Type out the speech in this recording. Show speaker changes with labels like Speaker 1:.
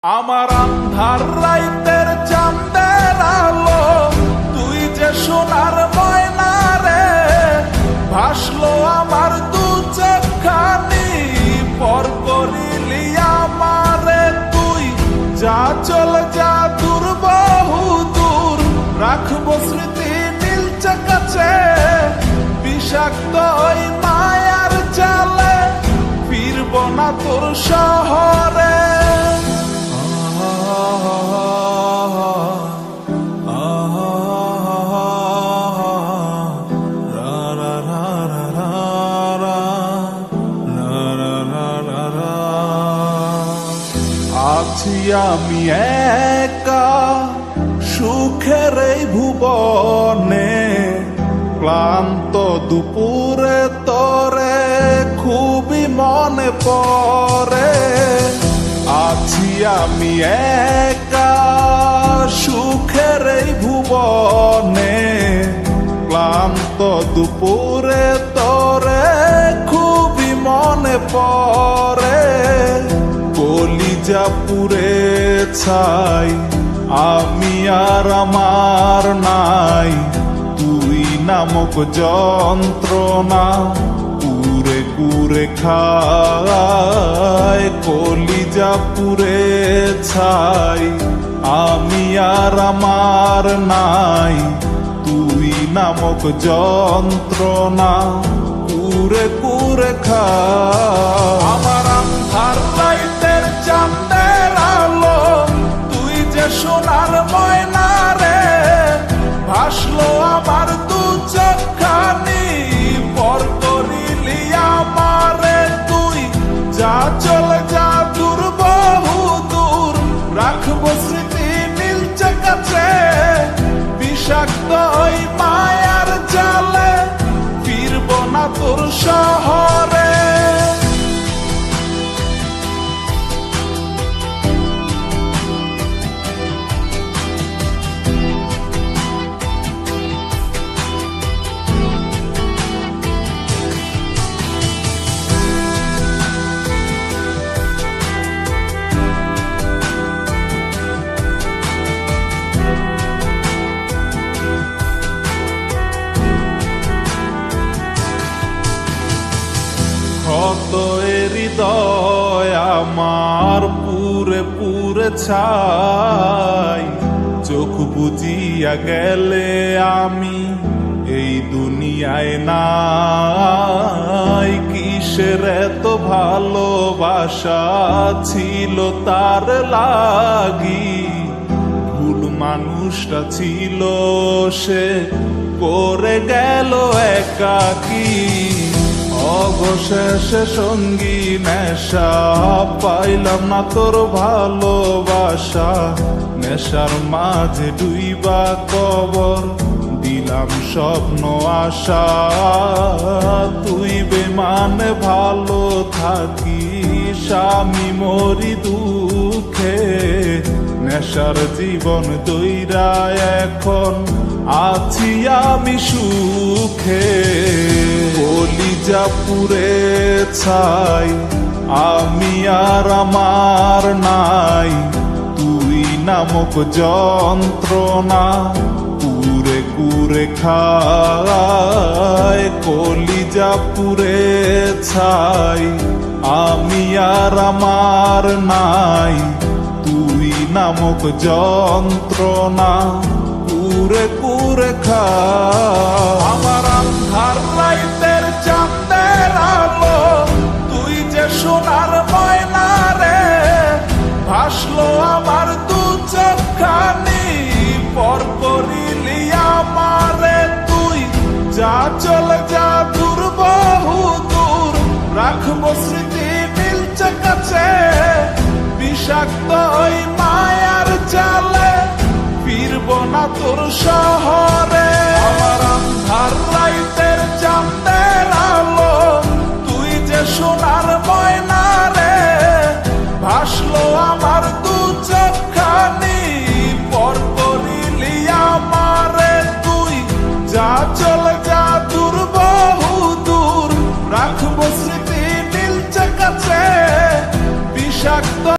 Speaker 1: আমার আন্ধার রাইতের চাঁদের আলো, তুই যে সোনার ময়না রে, ভাসলো আমার দু চোখখানি, পর করিলি আমারে তুই। যা চল যা দূর বহু দূর, রাখবো স্মৃতি নীলচে কাছে, বিষাক্ত ওই মায়ার জালে, ফিরব না তোর শহরে। আছি আমি একা সুখের এই ভুবনে, ক্লান্ত দুপুরে তোরে খুবই মনে পড়ে। আছি আমি একা সুখের এই ভুবনে, ক্লান্ত দুপুরে তোরে খুবই মনে পড়ে। কলিজা পুড়ে ছাই, আমি আর আমার নাই, তুই নামক যন্ত্রণা কুরে কুরে খায়। কলিজা পুড়ে ছাই, আমি আর আমার নাই, তুই নামক যন্ত্রণা কুরে কুরে খায়। আমার আন্ধার রাইতের চাঁদের আলো, তুই যে সোনার ময়না রে, ভাসলো আমার দু চোখখানি, পর করিলি আমারে তুই। যা চলে যা দূর বহু দূর, রাখবো স্মৃতি নীলচে কাছে, বিষাক্ত ওই মায়ার জালে, ফিরব না তোর শহরে। ক্ষত হৃদয় আমার পুরে পুরে ছাই, চোখ বুজিয়া গেলে আমি এই দুনিয়ায় নাই। কিসের এত ভালোবাসা ছিল তার লাগি, ভুল মানুষটা ছিল সে, করে গেল একাকী। অবশেষে সঙ্গী নেশা, পাইলাম না তোর ভালোবাসা, নেশার মাঝে ডুইবা কবর দিলাম স্বপ্ন আশা। তুই বেমানে ভালো থাকিস, আমি মরি দুঃখে, নেশার জীবন দইরা এখন আছি আমি সুখে। কলিজা পুড়ে ছাই, আমি আর আমার নাই, তুই নামক যন্ত্রণা কুরে কুরে খায়। কলিজা পুড়ে ছাই, আমি আর আমার নাই, তুই নামক যন্ত্রণা কুরে কুরে খায়। আমার আন্ধার রাইতের চাঁদের আলো, তুই যে সোনার ময়না রে, ভাসলো আমার দু চোখখানি, পর করিলি আমারে তুই। যা চলে যা দূর বহু দূর, রাখবো স্মৃতি নীলচে কাছে, বিষাক্ত ওই মায়ার জালে, ফিরব না তোর শহরে। আমার আন্ধার রাইতের চাঁদের আলো, তুই যে সোনার